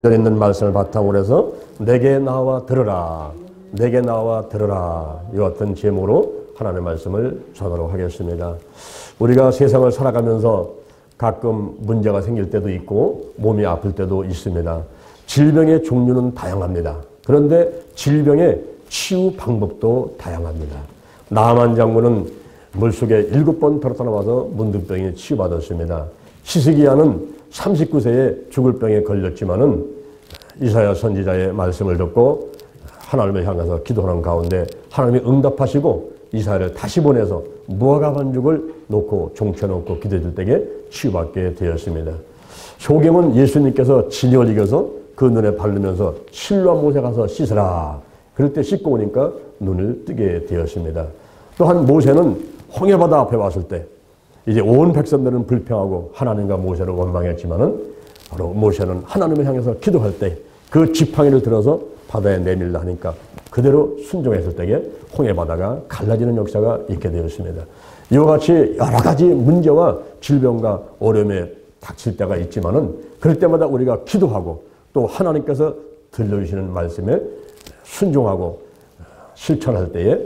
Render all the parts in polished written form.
있는 말씀을 바탕으로 해서 내게 나와 들으라, 내게 나와 들으라, 이 같은 제목으로 하나님의 말씀을 전하도록 하겠습니다. 우리가 세상을 살아가면서 가끔 문제가 생길 때도 있고 몸이 아플 때도 있습니다. 질병의 종류는 다양합니다. 그런데 질병의 치유 방법도 다양합니다. 나만 장군은 물속에 7번 들었다 나와서 문둥병에 치유받았습니다. 히스기야는 39세에 죽을 병에 걸렸지만은 이사야 선지자의 말씀을 듣고 하나님을 향해서 기도하는 가운데 하나님이 응답하시고 이사야를 다시 보내서 무화과 반죽을 놓고 종쳐놓고 기도해줄 때에 치유받게 되었습니다. 소경은 예수님께서 진역을 이겨서 그 눈에 바르면서 실로와 못에 가서 씻으라. 그럴 때 씻고 오니까 눈을 뜨게 되었습니다. 또한 모세는 홍해바다 앞에 왔을 때 이제 온 백성들은 불평하고 하나님과 모세를 원망했지만은 바로 모세는 하나님을 향해서 기도할 때 그 지팡이를 들어서 바다에 내밀라 하니까 그대로 순종했을 때에 홍해바다가 갈라지는 역사가 있게 되었습니다. 이와 같이 여러 가지 문제와 질병과 어려움에 닥칠 때가 있지만은 그럴 때마다 우리가 기도하고 또 하나님께서 들려주시는 말씀에 순종하고 실천할 때에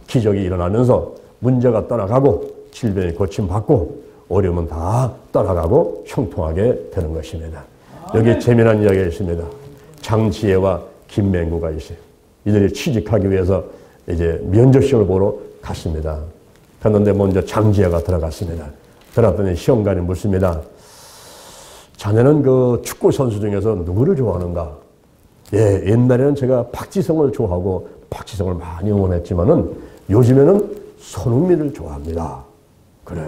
기적이 일어나면서 문제가 떠나가고 질병이 고침받고 어려움은 다 떠나가고 형통하게 되는 것입니다. 여기 재미난 이야기가 있습니다. 장지혜와 김맹구가 있어요. 이들이 취직하기 위해서 이제 면접시험을 보러 갔습니다. 갔는데 먼저 장지혜가 들어갔습니다. 들어갔더니 시험관이 묻습니다. 자네는 그 축구 선수 중에서 누구를 좋아하는가? 예, 옛날에는 제가 박지성을 좋아하고 박지성을 많이 응원했지만은 요즘에는 손흥민을 좋아합니다. 그래.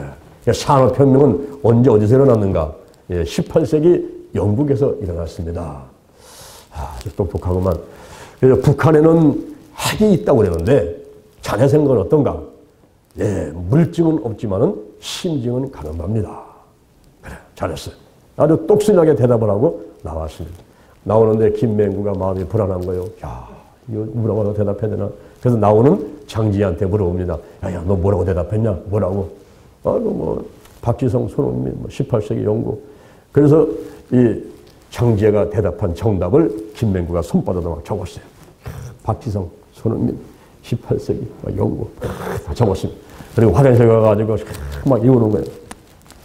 산업혁명은 언제 어디서 일어났는가? 예, 18세기 영국에서 일어났습니다. 아주 똑똑하구만. 그래서 북한에는 핵이 있다고 그러는데 자네 생각은 어떤가? 예, 물증은 없지만은 심증은 가능합니다. 그래, 잘했어요. 아주 똑순하게 대답을 하고 나왔습니다. 나오는데 김맹구가 마음이 불안한 거예요. 야, 이거 뭐라고 대답해야 되나? 그래서 나오는 장지희한테 물어봅니다. 야, 너 뭐라고 대답했냐? 뭐라고? 박지성, 손흥민, 18세기 영국. 그래서 이 장지혜가 대답한 정답을 김맹구가 손바닥으로 막 적었어요. 박지성, 손흥민, 18세기 영국. 다 적었습니다. 그리고 화장실 가가지고 막 이우는 거예요.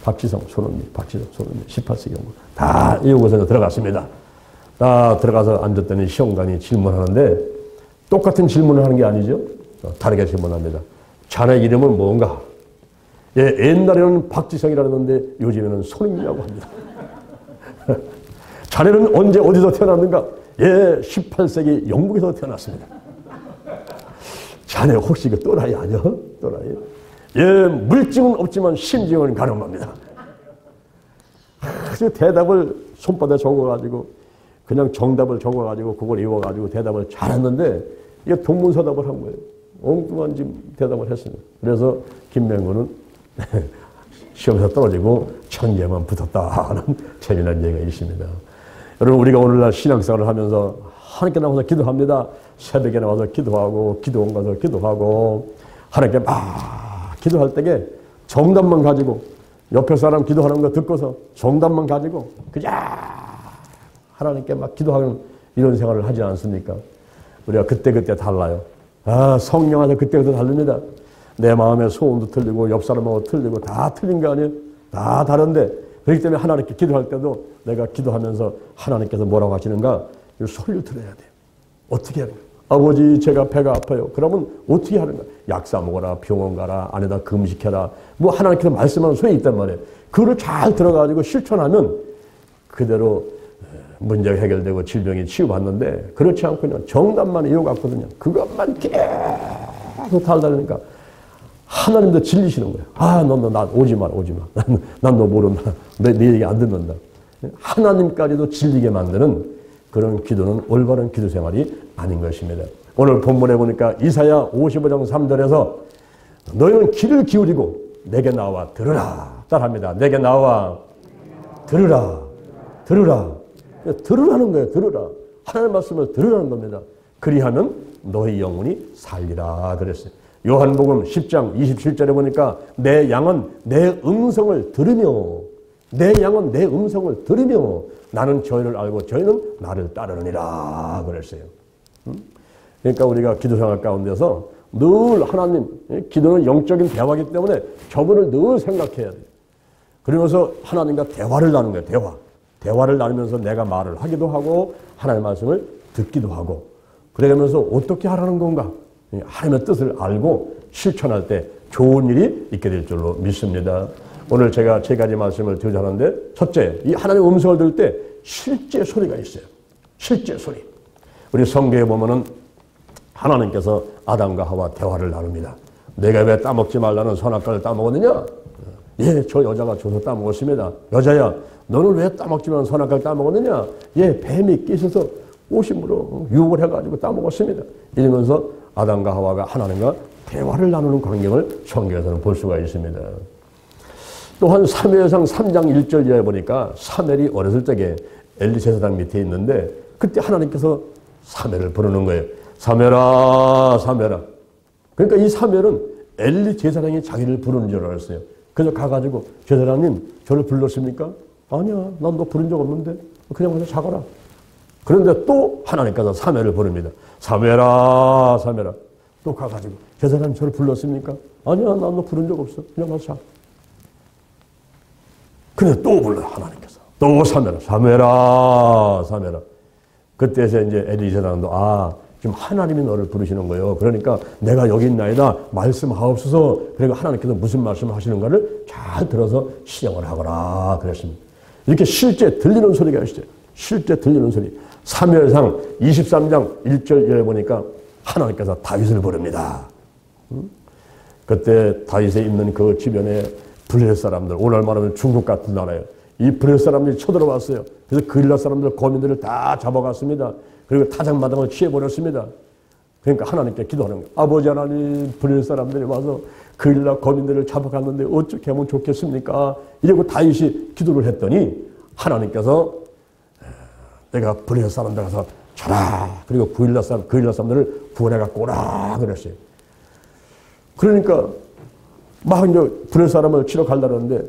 박지성, 손흥민, 박지성, 손흥민, 18세기 영국. 다 이우고서 들어갔습니다. 다 들어가서 앉았더니 시험관이 질문하는데 똑같은 질문을 하는 게 아니죠. 다르게 질문합니다. 자네 이름은 뭔가? 예, 옛날에는 박지성이라는데 요즘에는 손흥민이라고 합니다. 자네는 언제 어디서 태어났는가? 예, 18세기 영국에서 태어났습니다. 자네 혹시 그 또라이 아니야? 또라이? 예, 물증은 없지만 심증은 가능합니다. 그 대답을 손바닥에 적어가지고 그냥 정답을 적어가지고 그걸 이어가지고 대답을 잘했는데 이게 동문서답을 한 거예요. 엉뚱한 대답을 했습니다. 그래서 김맹구는 시험에서 떨어지고 천재만 붙었다 하는 재미난 얘기가 있습니다. 여러분, 우리가 오늘날 신앙생활을 하면서 하나님께 나와서 기도합니다. 새벽에 나와서 기도하고 기도원 가서 기도하고 하나님께 막 기도할 때에 정답만 가지고 옆에 사람 기도하는 거 듣고서 정답만 가지고 그냥 하나님께 막 기도하는 이런 생활을 하지 않습니까? 우리가 그때그때 달라요. 성령 안에 그때그때 다릅니다. 내 마음의 소원도 틀리고 옆 사람하고 틀리고 다 틀린 거 아니에요? 다 다른데 그렇기 때문에 하나님께 기도할 때도 내가 기도하면서 하나님께서 뭐라고 하시는가? 이 소리를 들어야 돼요. 어떻게 하는가? 아버지, 제가 배가 아파요. 그러면 어떻게 하는가? 약 사 먹어라, 병원 가라, 안에다 금식해라. 뭐 하나님께서 말씀하는 소리 있단 말이에요. 그거를 잘 들어가지고 실천하면 그대로 문제가 해결되고 질병이 치유받는데 그렇지 않고 그냥 정답만 이어갔거든요. 그것만 계속 달달하니까 하나님도 질리시는 거예요. 너 나 오지 마. 난 너 모른다. 내 얘기 안 듣는다. 하나님까지도 질리게 만드는 그런 기도는 올바른 기도 생활이 아닌 것입니다. 오늘 본문에 보니까 이사야 55장 3절에서 너희는 귀를 기울이고 내게 나와 들으라. 따라합니다. 내게 나와 들으라. 들으라는 거예요. 들으라. 하나님의 말씀을 들으라는 겁니다. 그리하면 너희 영혼이 살리라 그랬어요. 요한복음 10장 27절에 보니까 내 양은 내 음성을 들으며 내 양은 내 음성을 들으며 나는 저희를 알고 저희는 나를 따르느니라 그랬어요. 그러니까 우리가 기도생활 가운데서 늘 하나님, 기도는 영적인 대화이기 때문에 저분을 늘 생각해야 돼요. 그러면서 하나님과 대화를 나누는 거예요. 대화. 대화를 나누면서 내가 말을 하기도 하고 하나님의 말씀을 듣기도 하고 그러면서 어떻게 하라는 건가? 하나님의 뜻을 알고 실천할 때 좋은 일이 있게 될 줄로 믿습니다. 오늘 제가 세 가지 말씀을 드리자 하는데 첫째, 이 하나님의 음성을 들을 때 실제 소리가 있어요. 실제 소리. 우리 성경에 보면은 하나님께서 아담과 하와 대화를 나눕니다. 내가 왜 따먹지 말라는 선악과를 따먹었느냐? 예, 저 여자가 줘서 따먹었습니다. 여자야, 너는 왜 따먹지 말라는 선악과를 따먹었느냐? 예, 뱀이 끼셔서 오심으로 유혹을 해가지고 따먹었습니다. 이러면서 아담과 하와가 하나님과 대화를 나누는 광경을 성경에서는 볼 수가 있습니다. 또한 사무엘상 3장 1절 이하에 보니까 사무엘이 어렸을 적에 엘리 제사장 밑에 있는데 그때 하나님께서 사무엘을 부르는 거예요. 사무엘아, 사무엘아. 그러니까 이 사무엘은 엘리 제사장이 자기를 부르는 줄 알았어요. 그래서 가가지고 제사장님 저를 불렀습니까? 아니야, 난 너 부른 적 없는데 그냥 가서 자거라. 그런데 또 하나님께서 사무엘을 부릅니다. 사무엘아, 사무엘아. 또 가가지고 제사장님 저를 불렀습니까? 아니야, 난 너 부른 적 없어. 그냥 가서 자. 근데 또 불러요, 하나님께서. 또 사무엘아, 사무엘아, 사무엘아. 그때서 이제 엘리 제사장도 지금 하나님이 너를 부르시는 거예요. 그러니까 내가 여기 있나이다. 말씀하옵소서. 그러니까 하나님께서 무슨 말씀을 하시는가를 잘 들어서 시행을 하거라 그랬습니다. 이렇게 실제 들리는 소리가 있어요. 실제 들리는 소리. 사무엘상 23장 1절 이하에 보니까 하나님께서 다윗을 부릅니다. 그때 다윗에 있는 그 주변에 블레셋 사람들, 오늘 말하면 중국 같은 나라예요. 이 블레셋 사람들이 쳐들어왔어요. 그래서 그릴라 사람들, 거민들을 다 잡아갔습니다. 그리고 타작마당을 취해버렸습니다. 그러니까 하나님께 기도하는 거예요. 아버지 하나님, 블레셋 사람들이 와서 그릴라 거민들을 잡아갔는데 어떻게 하면 좋겠습니까? 이러고 다윗이 기도를 했더니 하나님께서 내가 블레셋 사람들 가서 쳐라. 그리고 그릴라 사람들을 구원해갖고 오라 그랬어요. 그러니까 막 이제 블레셋 사람을 치러 가려는데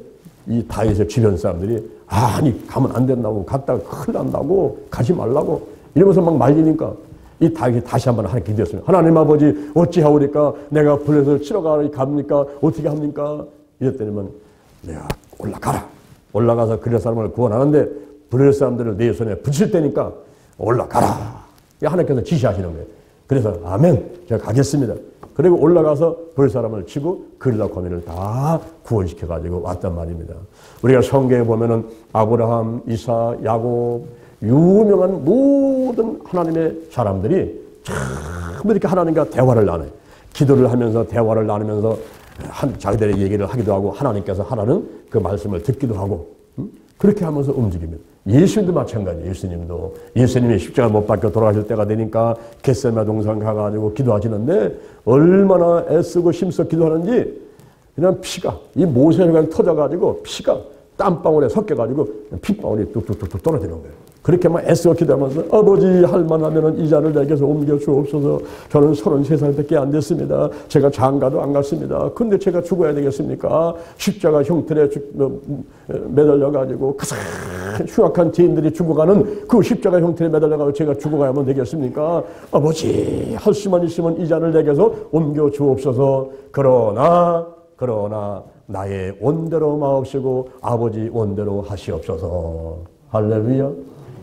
이 다윗의 주변 사람들이 아니 가면 안 된다고, 갔다가 큰일 난다고, 가지 말라고 이러면서 막 말리니까 이 다윗이 다시 한번 하나님께 기도했습니다. 하나님 아버지 어찌하오리까? 내가 블레셋을 치러 갑니까? 어떻게 합니까? 이랬더니만 내가 올라가라. 올라가서 그릴 사람을 구원하는데 블레셋 사람들을 내 손에 붙일 테니까 올라가라. 하나님께서 지시하시는 거예요. 그래서 아멘, 제가 가겠습니다. 그리고 올라가서 블레셋 사람을 치고 그릴라 거민을 다 구원시켜가지고 왔단 말입니다. 우리가 성경에 보면은 아브라함, 이삭, 야곱 유명한 모든 하나님의 사람들이 참 이렇게 하나님과 대화를 나눠요. 기도를 하면서 대화를 나누면서 자기들의 얘기를 하기도 하고 하나님께서 하라는 그 말씀을 듣기도 하고 그렇게 하면서 움직입니다. 예수님도 마찬가지예요. 예수님이 십자가 못 박혀 돌아가실 때가 되니까 겟세마네 동산 가가지고 기도하시는데 얼마나 애쓰고 힘써 기도하는지 그냥 피가 이 모세혈관이 터져가지고 피가 땀방울에 섞여가지고 핏방울이 뚝뚝뚝뚝 떨어지는 거예요. 그렇게 막 애쓰고 기도하면서 아버지 할만하면 이 자를 내게서 옮겨 주옵소서. 저는 33살밖에 안 됐습니다. 제가 장가도 안 갔습니다. 근데 제가 죽어야 되겠습니까? 십자가 형틀에 매달려가지고 가장 흉악한 죄인들이 죽어가는 그 십자가 형틀에 매달려가지고 제가 죽어가야만 되겠습니까? 아버지 할 수만 있으면 이 자를 내게서 옮겨 주옵소서. 그러나 나의 원대로 마옵시고 아버지 원대로 하시옵소서. 할렐루야.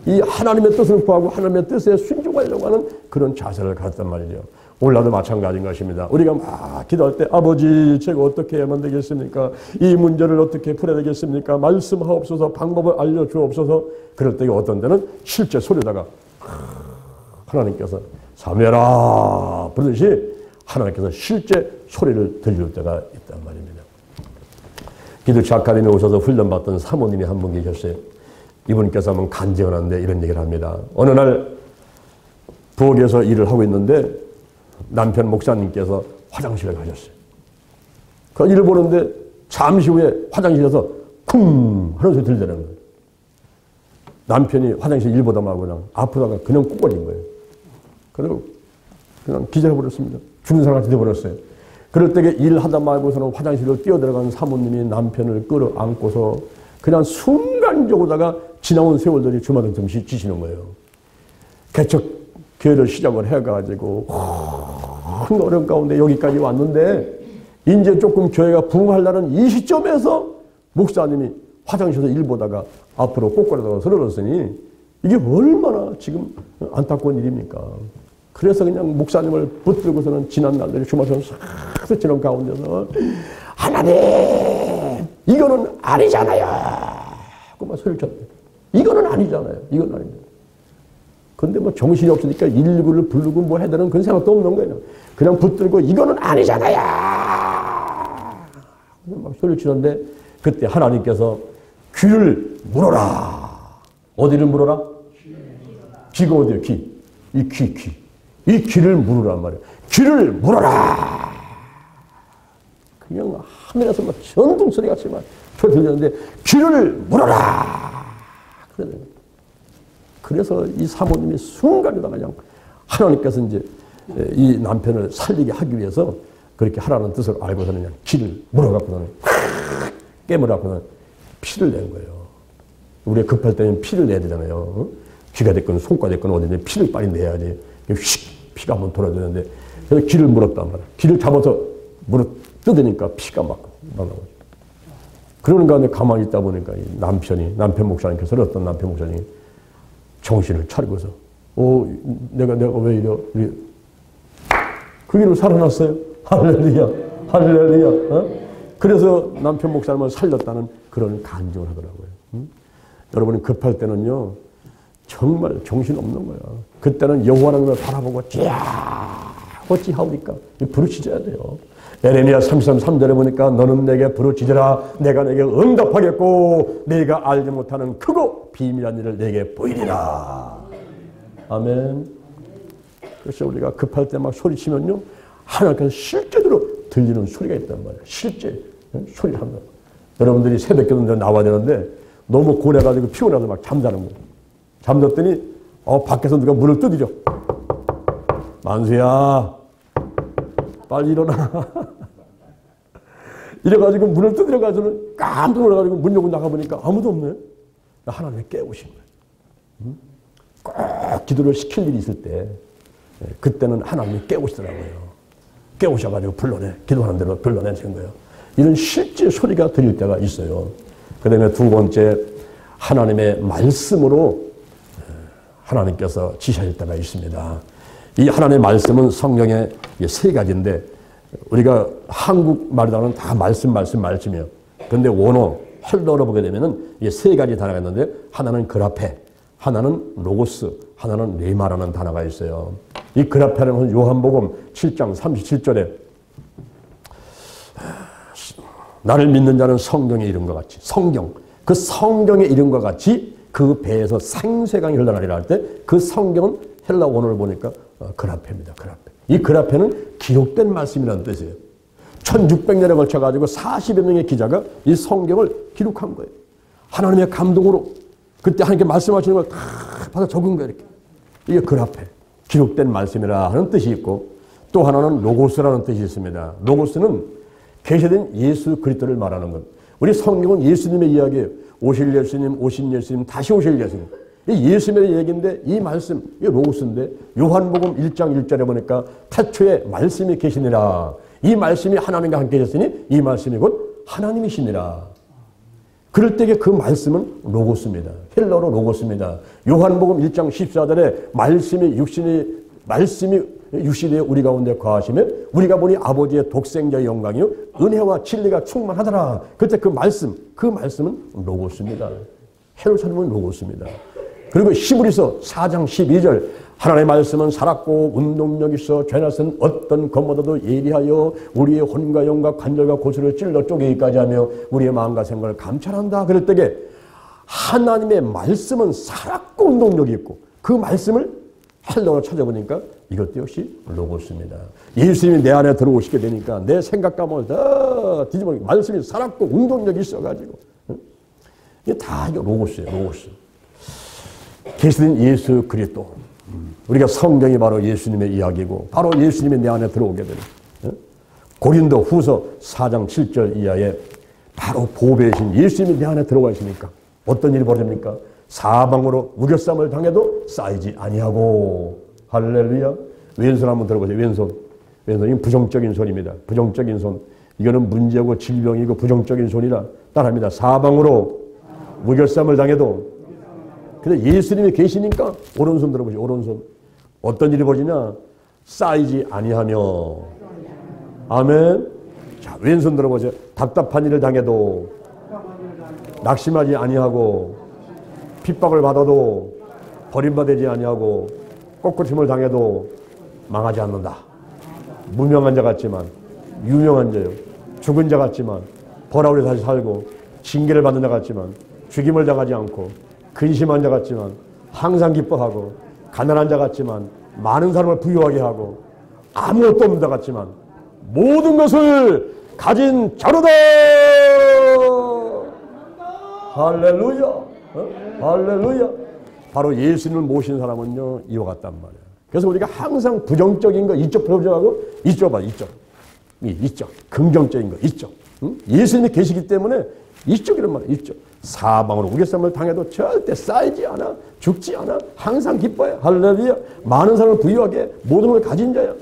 이 하나님의 뜻을 구하고 하나님의 뜻에 순종하려고 하는 그런 자세를 갖단 말이죠. 오늘도 마찬가지인 것입니다. 우리가 막 기도할 때 아버지 제가 어떻게 해야만 되겠습니까? 이 문제를 어떻게 풀어야 되겠습니까? 말씀하옵소서. 방법을 알려주옵소서. 그럴 때 어떤 때는 실제 소리다가 하나님께서 사무엘아 부르듯이 하나님께서 실제 소리를 들릴 때가 있단 말입니다. 기도처 아카데미에 오셔서 훈련받던 사모님이 한 분 계셨어요. 이분께서 한번 간증을 하는데 이런 얘기를 합니다. 어느 날 부엌에서 일을 하고 있는데 남편 목사님께서 화장실에 가셨어요. 그 일을 보는데 잠시 후에 화장실에서 쿵 하는 소리 들리는 거예요. 남편이 화장실 일 보다 말고 그냥 아프다가 그냥 꾹거린 거예요. 그리고 그냥 기절해버렸습니다. 죽는 사람같이 돼버렸어요. 그럴 때 일하다 말고서는 화장실로 뛰어들어간 사모님이 남편을 끌어안고서 그냥 순간적으로다가 지나온 세월들이 주마등처럼 지시는 거예요. 개척 교회를 시작을 해가지고 큰 어려움 가운데 여기까지 왔는데 이제 조금 교회가 부흥하려는 이 시점에서 목사님이 화장실에서 일 보다가 앞으로 꼬꾸라다가 쓰러졌으니 이게 얼마나 지금 안타까운 일입니까? 그래서 그냥 목사님을 붙들고서는 지난 날들이 주마등처럼 싹 지난 가운데서 하나님 이거는 아니잖아요. 그만 소리를 쳤대. 이거는 아니잖아요. 이건 아닙니다. 근데 뭐 정신이 없으니까 119를 부르고 뭐 해야 되는 그런 생각도 없는 거예요. 그냥 붙들고 이거는 아니잖아요. 막 소리를 치는데 그때 하나님께서 귀를 물어라. 어디를 물어라? 귀가 어디요? 귀. 이 귀. 이 귀를 물으란 말이에요. 귀를 물어라. 그냥 하늘에서 막 전동 소리 같이 막 들렸는데 귀를 물어라. 그래서 이 사모님이 순간에다가 그냥 하나님께서 이제 이 남편을 살리게 하기 위해서 그렇게 하라는 뜻을 알고서는 그냥 귀를 물어갖고는 깨물어갖고는 피를 낸 거예요. 우리가 급할 때는 피를 내야 되잖아요. 귀가 됐건 손가 됐건 어디든 피를 빨리 내야지. 휙 피가 한번 돌아다니는데 그래서 귀를 물었단 말이야. 귀를 잡아서 물어 뜯으니까 피가 막 나오죠. 그러는 가운데 가만히 있다 보니까 이 남편 목사님께서 어떤 남편 목사님이 정신을 차리고서 내가 왜 이래? 그 길로 살아났어요. 할렐루야. 그래서 남편 목사님을 살렸다는 그런 간증을 하더라고요. 여러분이 급할 때는요 정말 정신 없는 거야. 그때는 여호와 하나님을 바라보고 어찌 하오니까 부르짖어야 돼요. 에레미야 33절에 보니까 너는 내게 부르짖으라 내가 내게 응답하겠고 네가 알지 못하는 크고 비밀한 일을 내게 보이리라. 아멘. 그래서 우리가 급할 때 막 소리치면요 하나님께서 실제로 들리는 소리가 있단 말이에요. 실제 소리를 한다. 여러분들이 새벽기도 나와야 되는데 너무 고래가지고 피곤해서 막 잠자는 거예요. 잠잤더니 밖에서 누가 문을 두드려. 만수야 빨리 일어나. 이래가지고 문을 두드려가지고는 깜짝 놀라가지고 문 열고 나가보니까 아무도 없네. 하나님이 깨우신 거예요. 꼭 기도를 시킬 일이 있을 때 그때는 하나님이 깨우시더라고요. 깨우셔가지고 불러내. 기도하는 대로 불러내시는 거예요. 이런 실제 소리가 들릴 때가 있어요. 그 다음에 두 번째 하나님의 말씀으로 하나님께서 지시하실 때가 있습니다. 이 하나님의 말씀은 성경에 세 가지인데 우리가 한국말로는 다 말씀이에요. 그런데 원어, 헬러로 보게 되면은 이 세 가지 단어가 있는데 하나는 그라페, 하나는 로고스, 하나는 레마라는 단어가 있어요. 이 그라페라는 것은 요한복음 7장 37절에 나를 믿는 자는 성경의 이름과 같이 그 성경의 이름과 같이 그 배에서 생수강이 흘러나리라 할 때 그 성경은 헬라 원어를 보니까 그라페입니다. 그라페. 이 그라페는 기록된 말씀이라는 뜻이에요. 1600년에 걸쳐가지고 40여 명의 기자가 이 성경을 기록한 거예요. 하나님의 감동으로 그때 하나님께 말씀하시는 걸 다 받아 적은 거예요. 이렇게. 이게 그라페. 기록된 말씀이라 하는 뜻이 있고 또 하나는 로고스라는 뜻이 있습니다. 로고스는 계시된 예수 그리스도를 말하는 것. 우리 성경은 예수님의 이야기예요. 오실 예수님, 오신 예수님, 다시 오실 예수님. 이 예수님의 얘기인데 이 말씀, 이 로고스인데 요한복음 1장 1절에 보니까 태초에 말씀이 계시니라. 이 말씀이 하나님과 함께 계셨으니 이 말씀이 곧 하나님이시니라. 그럴 때에 그 말씀은 로고스입니다. 헬러로 로고스입니다. 요한복음 1장 14절에 말씀이 육신에 우리 가운데 거하시며 우리가 보니 아버지의 독생자의 영광이요 은혜와 진리가 충만하더라. 그때 그 말씀은 로고스입니다. 헤루살렘은 로고스입니다. 그리고 히브리서 4장 12절 하나님의 말씀은 살았고 운동력 있어 죄나선 어떤 것보다도 예리하여 우리의 혼과 영과 관절과 고수를 찔러 쪼개기까지 하며 우리의 마음과 생각을 감찰한다. 그럴 때에 하나님의 말씀은 살았고 운동력이 있고 그 말씀을 헬러로 찾아보니까 이것도 역시 로고스입니다. 예수님이 내 안에 들어오시게 되니까 내 생각감을 다 뒤집어 말씀이 살았고 운동력이 있어가지고 이게 다 이거 로고스예요. 로고스. 계시된 예수 그리스도. 우리가 성경이 바로 예수님의 이야기고 바로 예수님이 내 안에 들어오게 되는 고린도 후서 4장 7절 이하에 바로 보배이신 예수님이 내 안에 들어와 있으니까 어떤 일이 벌어집니까? 사방으로 우겨쌈을 당해도 쌓이지 아니하고. 할렐루야. 왼손 한번 들어보세요. 왼손. 왼손이 부정적인 손입니다. 부정적인 손. 이거는 문제고 질병이고 부정적인 손이라 따라합니다. 사방으로 우겨쌈을 당해도. 근데 예수님이 계시니까 오른손 들어보세요. 오른손. 어떤 일이 벌어지냐? 쌓이지 아니하며. 아멘. 자, 왼손 들어보세요. 답답한 일을 당해도 낙심하지 아니하고, 핍박을 받아도 버림받지 아니하고, 꺾으심을 당해도 망하지 않는다. 무명한 자 같지만 유명한 자요. 죽은 자 같지만 벌하울에 다시 살고, 징계를 받는 자 같지만 죽임을 당하지 않고, 근심한 자 같지만 항상 기뻐하고, 가난한 자 같지만 많은 사람을 부유하게 하고, 아무것도 없는 자 같지만 모든 것을 가진 자로다. 할렐루야. 할렐루야. 바로 예수님을 모신 사람은요, 이와 같단 말이에요. 그래서 우리가 항상 부정적인 거 이쪽 표정하고 이쪽 봐. 이쪽 긍정적인 거 이쪽. 응? 예수님이 계시기 때문에 이쪽이란 말이에요. 이쪽. 사방으로 우겨쌈을 당해도 절대 쌓이지 않아, 죽지 않아, 항상 기뻐해. 할렐루야. 많은 사람을 부유하게 모든 걸 가진 자야.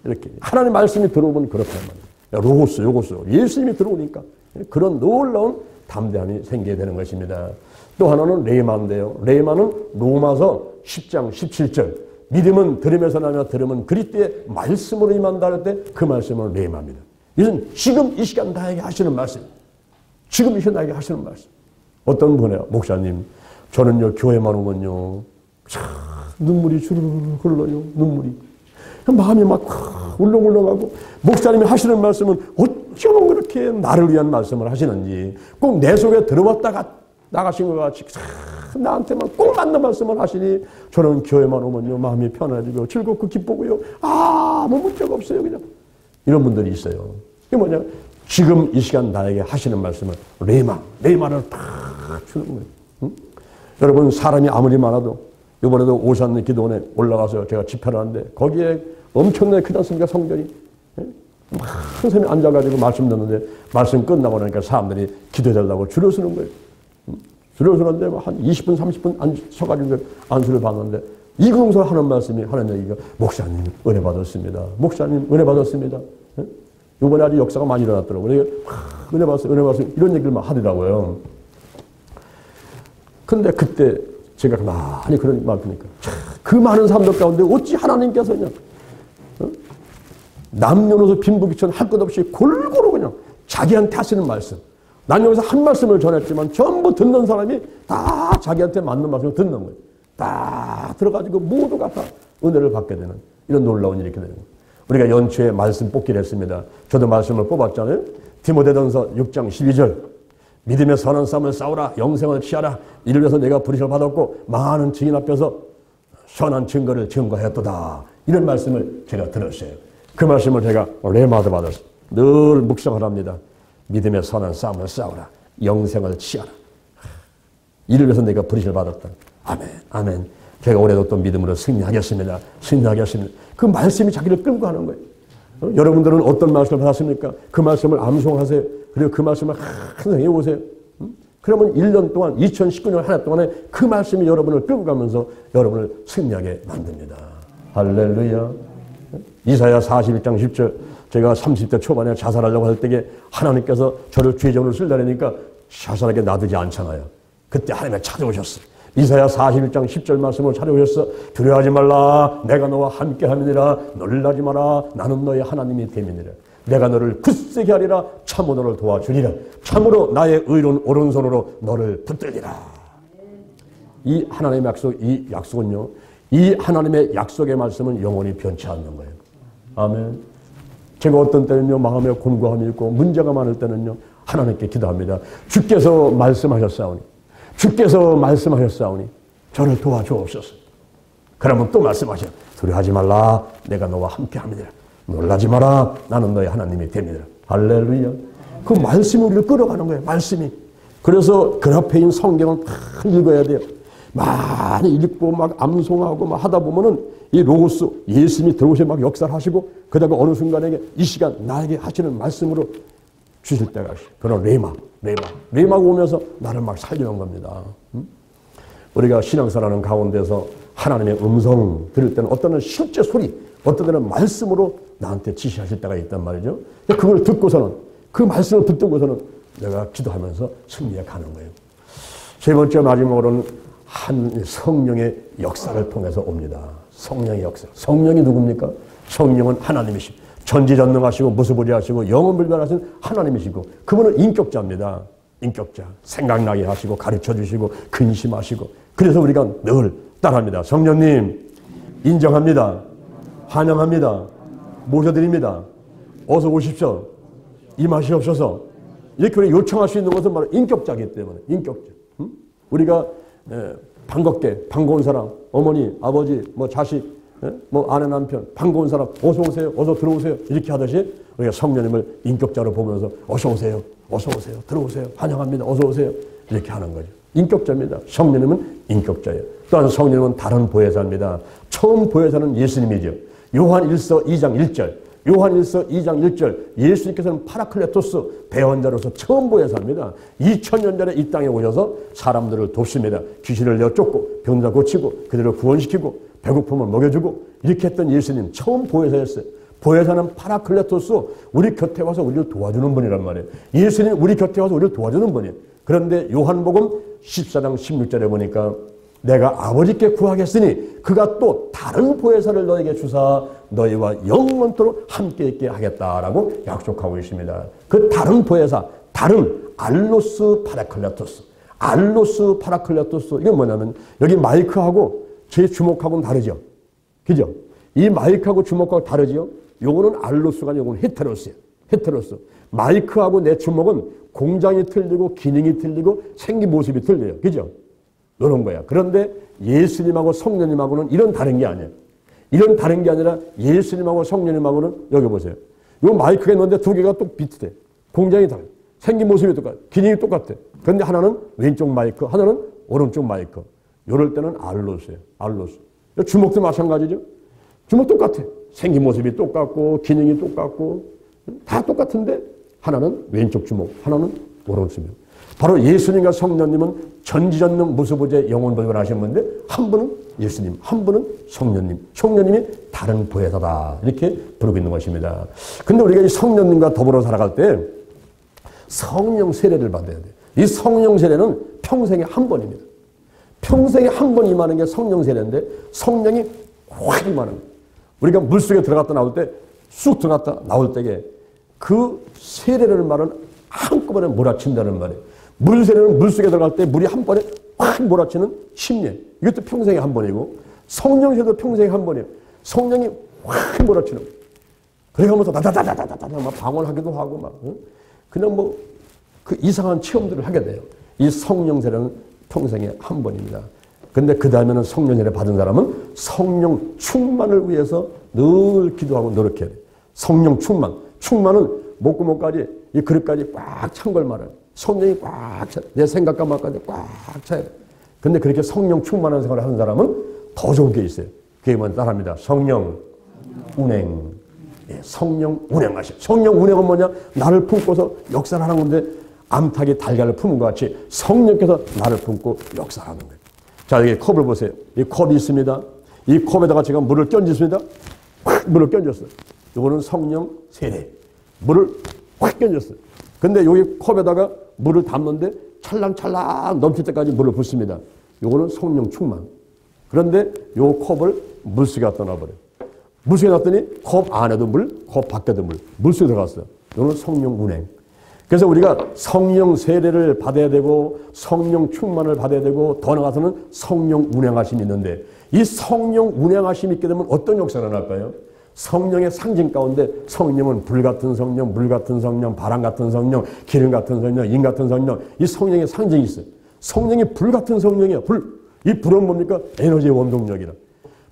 이렇게 하나님의 말씀이 들어오면 그렇단 말이에요. 로고스 예수님이 들어오니까 그런 놀라운 담대함이 생기게 되는 것입니다. 또 하나는 레마인데요. 레마는 로마서 10장 17절. 믿음은 들음에서 나며 들음은 그리스도의 말씀으로 임한다 할 때 그 말씀은 레마입니다. 이것은 지금 이 시간 나에게 하시는 말씀. 지금 이 시간 나에게 하시는 말씀. 어떤 분이에요? 목사님, 저는요 교회만 오면요 참 눈물이 주르르 흘러요. 눈물이. 마음이 막 울렁울렁하고, 목사님이 하시는 말씀은 어쩌면 그렇게 나를 위한 말씀을 하시는지, 꼭 내 속에 들어왔다가 나가신 것 같이 나한테만 꼭 맞는 말씀을 하시니 저는 교회만 오면요 마음이 편해지고 즐겁고 기쁘고요 아무 문제가 없어요. 그냥 이런 분들이 있어요. 이게 뭐냐? 지금 이 시간 나에게 하시는 말씀은 레마를 탁 주는 거예요. 응? 여러분, 사람이 아무리 많아도, 이번에도 오산 기도원에 올라가서 제가 집회를 하는데 거기에 엄청나게 크지 않습니까? 성전이. 큰 사람이 앉아가지고 말씀 듣는데 말씀 끝나고 나니까 사람들이 기도해달라고 줄을 서는 거예요. 줄을 서는데 한 20분 30분 서가지고 안수를 받는데 이금서 하는 말씀이 하는 얘기가, 목사님 은혜 받았습니다. 목사님 은혜 받았습니다. 이번에 아주 역사가 많이 일어났더라고요. 은혜 받았어요. 이런 얘기를 막 하더라고요. 근데 그때 제가 많이 그런 말 들으니까, 그 많은 사람들 가운데 어찌 하나님께서냐, 남녀노소 빈부귀천 할 것 없이 골고루 그냥 자기한테 하시는 말씀. 난 여기서 한 말씀을 전했지만 전부 듣는 사람이 다 자기한테 맞는 말씀을 듣는 거예요. 다 들어가지고 모두가 다 은혜를 받게 되는 이런 놀라운 일이 있게 되는 거예요. 우리가 연초에 말씀 뽑기를 했습니다. 저도 말씀을 뽑았잖아요. 디모데전서 6장 12절. 믿음의 선한 싸움을 싸우라. 영생을 취하라. 이를 위해서 내가 부르심을 받았고 많은 증인 앞에서 선한 증거를 증거하였도다. 이런 말씀을 제가 들었어요. 그 말씀을 제가 레마도 받았어요. 늘 묵상을 합니다. 믿음의 선한 싸움을 싸우라. 영생을 취하라. 이를 위해서 내가 부르심을 받았다. 아멘. 아멘. 제가 올해도 또 믿음으로 승리하겠습니다. 그 말씀이 자기를 끌고 가는 거예요. 여러분들은 어떤 말씀을 받았습니까? 그 말씀을 암송하세요. 그리고 그 말씀을 항상 해오세요. 그러면 1년 동안, 2019년 한 해 동안에 그 말씀이 여러분을 끌고 가면서 여러분을 승리하게 만듭니다. 할렐루야. 이사야 41장 10절. 제가 30대 초반에 자살하려고 할 때에 하나님께서 저를 죄전으로 쓰려니까 자살하게 놔두지 않잖아요. 그때 하나님이 찾아오셨어요. 이사야 41장 10절 말씀을 찾아오셨어. 두려워하지 말라. 내가 너와 함께함이니라. 놀라지 마라. 나는 너의 하나님이 됨이니라. 내가 너를 굳세게 하리라. 참으로 너를 도와주리라. 참으로 나의 의로운 오른손으로 너를 붙들리라. 이 하나님의 약속, 이 약속은요, 이 하나님의 약속의 말씀은 영원히 변치 않는 거예요. 아멘. 제가 어떤 때는요, 마음에 곤고함이 있고 문제가 많을 때는요, 하나님께 기도합니다. 주께서 말씀하셨사오니 저를 도와주옵소서. 그러면 또 말씀하셔. 두려워하지 말라. 내가 너와 함께합니다. 놀라지 마라. 나는 너의 하나님이 됩니다. 할렐루야. 그 말씀이 우리를 끌어가는 거예요. 말씀이. 그래서 그 앞에 있는 성경을 다 읽어야 돼요. 많이 읽고 막 암송하고 막 하다 보면은 이 로고스 예수님이 들어오셔 막 역사를 하시고, 그다음에 어느 순간에 이 시간 나에게 하시는 말씀으로 주실 때가 있어요. 그런 레마가 오면서 나를 막 살리는 겁니다. 우리가 신앙생활하는 가운데서 하나님의 음성 들을 때는 어떤 때는 실제 소리, 어떤 때는 말씀으로 나한테 지시하실 때가 있단 말이죠. 그걸 듣고서는, 그 말씀을 듣고서는 내가 기도하면서 승리에 가는 거예요. 세 번째 마지막으로는 한 성령의 역사를 통해서 옵니다. 성령의 역사. 성령이 누굽니까? 성령은 하나님이시고 전지전능하시고 무소부리하시고 영원불변하신 하나님이시고 그분은 인격자입니다. 인격자. 생각나게 하시고 가르쳐주시고 근심하시고 그래서 우리가 늘 따라합니다. 성령님 인정합니다. 환영합니다. 모셔드립니다. 어서 오십시오. 임하시옵소서. 이렇게 우리 요청할 수 있는 것은 바로 인격자이기 때문에 인격자. 우리가 반갑게 반가운 사람, 어머니, 아버지, 뭐 자식, 뭐 아내, 남편, 반가운 사람, 어서 오세요, 어서 들어오세요 이렇게 하듯이 우리가 성령님을 인격자로 보면서 어서 오세요, 어서 오세요, 들어오세요, 환영합니다, 어서 오세요 이렇게 하는 거죠. 인격자입니다. 성령님은 인격자예요. 또한 성령님은 다른 보혜사입니다. 처음 보혜사는 예수님이죠. 요한 1서 2장 1절 요한 1서 2장 1절 예수님께서는 파라클레토스 배원자로서 처음 보혜사입니다. 2000년 전에 이 땅에 오셔서 사람들을 돕습니다. 귀신을 내쫓고 병자 고치고 그들을 구원시키고 배고픔을 먹여주고 이렇게 했던 예수님 처음 보혜사였어요. 보혜사는 파라클레토스 우리 곁에 와서 우리를 도와주는 분이란 말이에요. 예수님 우리 곁에 와서 우리를 도와주는 분이에요. 그런데 요한복음 14장 16절에 보니까 내가 아버지께 구하겠으니 그가 또 다른 보혜사를 너에게 주사 너희와 영원토록 함께 있게 하겠다라고 약속하고 있습니다. 그 다른 보혜사, 다른 알로스 파라클레토스. 알로스 파라클레토스 이게 뭐냐면 여기 마이크하고 제 주먹하고는 다르죠. 그죠? 이 마이크하고 주먹하고 다르죠? 요거는 알로스가 아니고 요거는 헤테로스예요. 헤테로스. 마이크하고 내 주먹은 공장이 틀리고 기능이 틀리고 생긴 모습이 틀려요. 그죠? 이런 거야. 그런데 예수님하고 성령님하고는 이런 다른 게 아니에요. 이런 다른 게 아니라 예수님하고 성령님하고는 여기 보세요. 요 마이크가 있는데 두 개가 또 비슷해. 공장이 달라요. 생긴 모습이 똑같아. 기능이 똑같아. 그런데 하나는 왼쪽 마이크, 하나는 오른쪽 마이크. 이럴 때는 알로스예요. 알로스. 주먹도 마찬가지죠. 주먹 똑같아. 생긴 모습이 똑같고 기능이 똑같고 다 똑같은데 하나는 왼쪽 주먹, 하나는 오른쪽 주먹. 바로 예수님과 성령님은 전지전능 무소부재 영원불변하신 분인데 한 분은 예수님, 한 분은 성령님. 성령님이 다른 보혜사다. 이렇게 부르고 있는 것입니다. 근데 우리가 이 성령님과 더불어 살아갈 때 성령 세례를 받아야 돼요. 이 성령 세례는 평생에 한 번입니다. 평생에 한 번 임하는 게 성령 세례인데 성령이 확 임하는 거예요. 우리가 물속에 들어갔다 나올 때 쑥 들어갔다 나올 때에 그 세례를 말은 한꺼번에 몰아친다는 말이에요. 물 세례는 물속에 들어갈 때 물이 한 번에 확 몰아치는 심령. 이것도 평생에 한 번이고 성령 세례도 평생에 한 번이에요. 성령이 확 몰아치는 거예요. 그래가면서 다다다다다다다 막 방언하기도 하고 막 그냥 뭐 그 이상한 체험들을 하게 돼요. 이 성령 세례는 평생에 한 번입니다. 근데 그 다음에는 성령 세례 받은 사람은 성령 충만을 위해서 늘 기도하고 노력해야 돼요. 성령 충만. 충만은 목구멍까지 이 그릇까지 꽉 찬 걸 말해요. 성령이 꽉 차. 내 생각과 마음까지 꽉 차요. 근데 그렇게 성령 충만한 생활을 하는 사람은 더 좋은 게 있어요. 그게 뭐냐 따라합니다. 성령 운행. 예, 성령 운행하시. 성령 운행은 뭐냐? 나를 품고서 역사를 하는 건데 암탉이 달걀을 품은 것 같이 성령께서 나를 품고 역사하는 거예요. 자, 여기 컵을 보세요. 이 컵이 있습니다. 이 컵에다가 제가 물을 껴얹습니다. 확 물을 껴얹었어요. 이거는 성령 세례. 물을 확 껴얹었어요. 근데 여기 컵에다가 물을 담는데 찰랑찰랑 넘칠 때까지 물을 붓습니다. 이거는 성령 충만. 그런데 이 컵을 물속에 갖다 놔버려요. 물속에 놨더니 컵 안에도 물, 컵 밖에도 물. 물속에 들어갔어요. 이거는 성령 운행. 그래서 우리가 성령 세례를 받아야 되고 성령 충만을 받아야 되고 더 나아가서는 성령 운행하심이 있는데 이 성령 운행하심이 있게 되면 어떤 역사가 날까요? 성령의 상징 가운데 성령은 불 같은 성령, 물 같은 성령, 바람 같은 성령, 기름 같은 성령, 인 같은 성령 이 성령의 상징이 있어요. 성령이 불 같은 성령이에요. 불. 이 불은 뭡니까? 에너지의 원동력이라.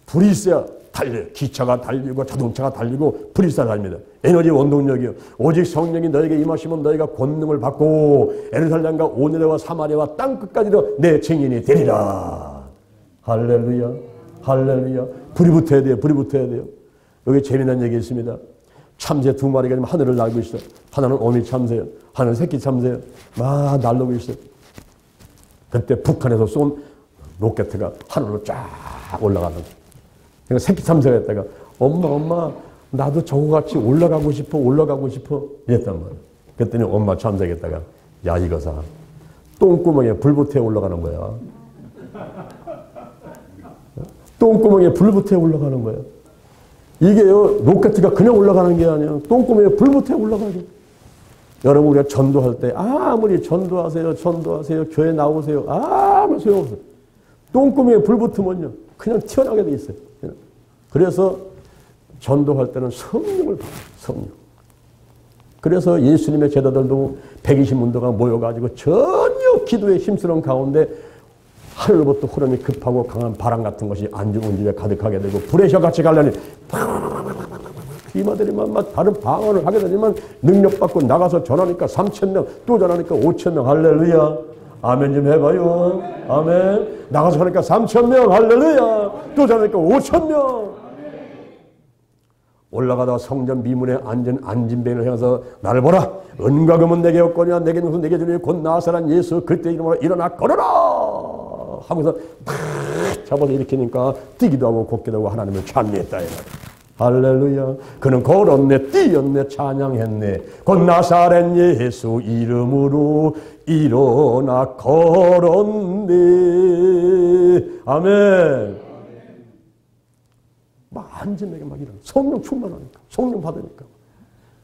불이 있어야 달려요. 기차가 달리고 자동차가 달리고 불이 있어야 달립니다. 에너지 원동력이요. 오직 성령이 너에게 임하시면 너희가 권능을 받고 예루살렘과 오늘과 사마리아와 땅끝까지도 내 증인이 되리라. 할렐루야. 할렐루야. 불이 붙어야 돼요. 불이 붙어야 돼요. 여기 재미난 얘기 있습니다. 참새 2마리가 하늘을 날고 있어. 하나는 어미 참새예요. 하나는 새끼 참새예요. 막 날르고 있어요. 그때 북한에서 쏜 로켓가 하늘로 쫙 올라가는 거예요. 그러니까 새끼 참새가 했다가 엄마 나도 저거같이 올라가고 싶어 이랬단 말이에요. 그랬더니 엄마 참새가 했다가 야 이거사 똥구멍에 불 붙어 올라가는 거야. 똥구멍에 불 붙어 올라가는 거예요. 이게요 로켓가 그냥 올라가는 게 아니에요. 똥구멍에 불 붙어 올라가게. 여러분 우리가 전도할 때 아무리 전도하세요 교회 나오세요 아무 소용없어요. 똥구멍에 불 붙으면요 그냥 튀어나오게 돼 있어요. 그래서 전도할 때는 성령을 받아요. 성령. 그래서 예수님의 제자들도 120문도가 모여가지고 전혀 기도에 힘쓰는 가운데 하늘로부터 흐름이 급하고 강한 바람 같은 것이 안중근 집에 가득하게 되고 불의 셔같이 가려니 이마들이만 막 다른 방언을 하게 되지만 능력받고 나가서 전하니까 3,000명 또 전하니까 5,000명 할렐루야 아멘 좀 해봐요. 아멘. 나가서 하니까 3,000명 할렐루야 또 전하니까 5,000명 올라가다가 성전 미문에 앉은 안진뱅이를 향해서 나를 보라 은과 금은 내게 없거니와 내게 무슨 내게 주니 곧 나사란 예수 그때 이름으로 일어나 걸어라 하고서 탁 잡아서 일으키니까 뛰기도 하고 걷기도 하고 하나님을 찬미했다. 할렐루야. 그는 걸었네 뛰었네 찬양했네 곧 나사렛 예수 이름으로 일어나 걸었네. 아멘. 막 안진에게 막 이런 성령 충만하니까 성령 받으니까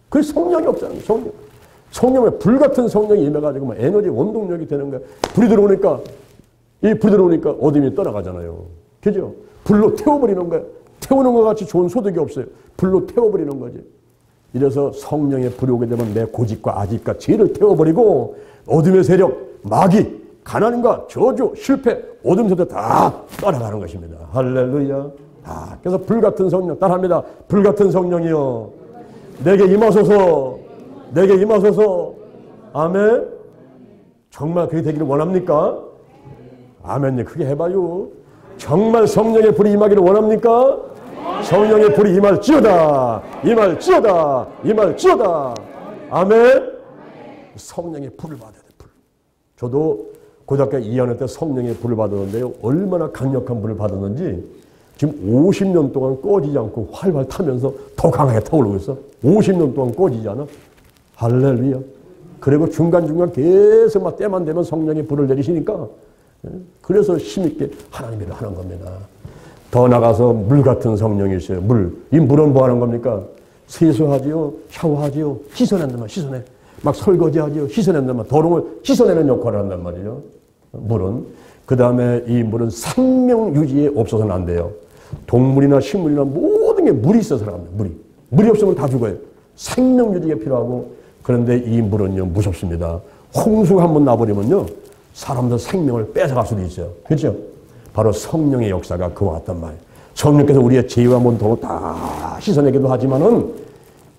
그 성령이 없잖아요. 성령의 불같은 성령이 임해가지고 막 에너지 원동력이 되는 거야. 불이 들어오니까 이 불이 들어오니까 어둠이 떠나가잖아요. 그죠? 불로 태워버리는 거야. 태우는 것 같이 좋은 소득이 없어요. 불로 태워버리는 거지. 이래서 성령의 불이 오게 되면 내 고집과 아집과 죄를 태워버리고 어둠의 세력, 마귀, 가난과 저주, 실패, 어둠 세대 다 떠나가는 것입니다. 할렐루야. 그래서 불같은 성령 따라합니다. 불같은 성령이요 내게 임하소서. 내게 임하소서. 아멘. 정말 그게 되기를 원합니까? 아멘요. 크게 해봐요. 정말 성령의 불이 임하기를 원합니까? 성령의 불이 임할지어다. 임할지어다. 임할지어다. 아멘. 성령의 불을 받아야 돼. 불. 저도 고등학교 2학년 때 성령의 불을 받았는데요. 얼마나 강력한 불을 받았는지 지금 50년 동안 꺼지지 않고 활활 타면서 더 강하게 타오르고 있어. 50년 동안 꺼지지 않아. 할렐루야. 그리고 중간중간 계속 막 때만 되면 성령의 불을 내리시니까 그래서 힘있게 하나님 일을 하는 겁니다. 더 나가서 물 같은 성령이 있어요. 물. 이 물은 뭐 하는 겁니까? 세수하지요. 샤워하지요. 씻어낸단 씻어내. 막 설거지하지요. 씻어낸단 더러운 걸 씻어내는 역할을 한단 말이죠. 물은. 그 다음에 이 물은 생명 유지에 없어서는 안 돼요. 동물이나 식물이나 모든 게 물이 있어서 합니다. 물이 없으면 다 죽어요. 생명 유지가 필요하고 그런데 이 물은요 무섭습니다. 홍수가 한번 나버리면요 사람들 생명을 뺏어갈 수도 있어요. 그렇죠? 바로 성령의 역사가 그와 같단 말이에요. 성령께서 우리의 죄와 몸도 다 씻어내기도 하지만은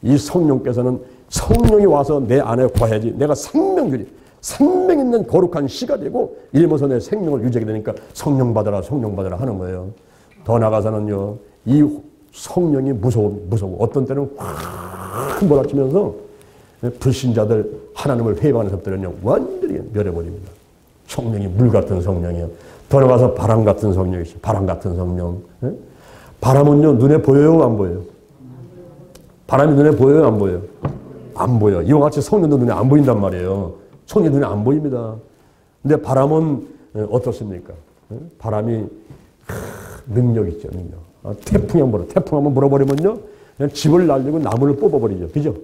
이 성령께서는 성령이 와서 내 안에 거해야지 내가 생명 있는 거룩한 씨가 되고 이러면서 내 생명을 유지하게 되니까 성령 받아라 하는 거예요. 더 나가서는요 이 성령이 무서워. 어떤 때는 확 몰아치면서 불신자들 하나님을 회방하는 사람들은요 완전히 멸해버립니다. 성령이 물 같은 성령이에요. 더 나가서 바람 같은 성령이 있어요. 바람 같은 성령. 바람은요 눈에 보여요 안 보여요? 바람이 눈에 보여요 안 보여요? 안 보여. 이와 같이 성령도 눈에 안 보인단 말이에요. 성령 눈에 안 보입니다. 근데 바람은 어떻습니까? 바람이 능력 있죠. 능력. 태풍이 한번 불어버리면요 그냥 집을 날리고 나무를 뽑아버리죠. 그죠?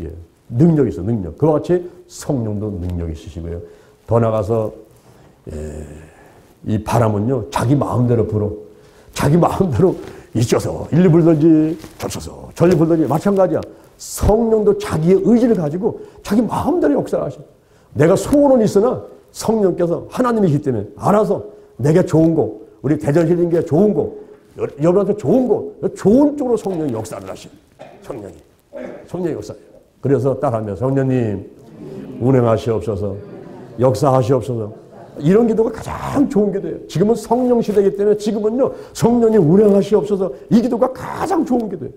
예. 능력이 있어. 능력. 그와 같이 성령도 능력이 있으시고요. 더 나가서 이 바람은요 자기 마음대로 불어. 자기 마음대로 이쪽서 일리 불든지 저쪽서 저리 불든지 마찬가지야. 성령도 자기의 의지를 가지고 자기 마음대로 역사를 하셔. 내가 소원은 있으나 성령께서 하나님이기 때문에 알아서 내게 좋은 거, 우리 대전신림교회 좋은 거, 여러분한테 좋은 거, 좋은 쪽으로 성령이 역사를 하십니다. 성령이 역사해요. 그래서 따라하며 성령님 운행하시옵소서, 역사하시옵소서. 이런 기도가 가장 좋은 기도예요. 지금은 성령 시대이기 때문에 지금은요 성령이 운행하시옵소서 이 기도가 가장 좋은 기도예요.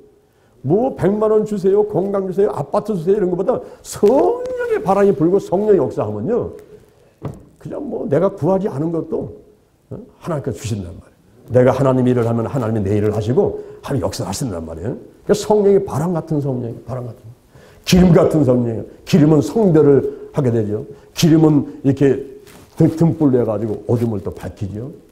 뭐 100만 원 주세요, 건강 주세요, 아파트 주세요 이런 것보다 성령의 바람이 불고 성령의 역사하면요. 그냥 뭐 내가 구하지 않은 것도 하나님께서 주신단 말이에요. 내가 하나님 일을 하면 하나님이 내 일을 하시고 하나님 역사하신단 말이에요. 그러니까 성령이 바람 같은 성령이에요. 바람 같은. 기름 같은 성령이에요. 기름은 성별을 하게 되죠. 기름은 이렇게 등불 내가지고 어둠을 또 밝히죠.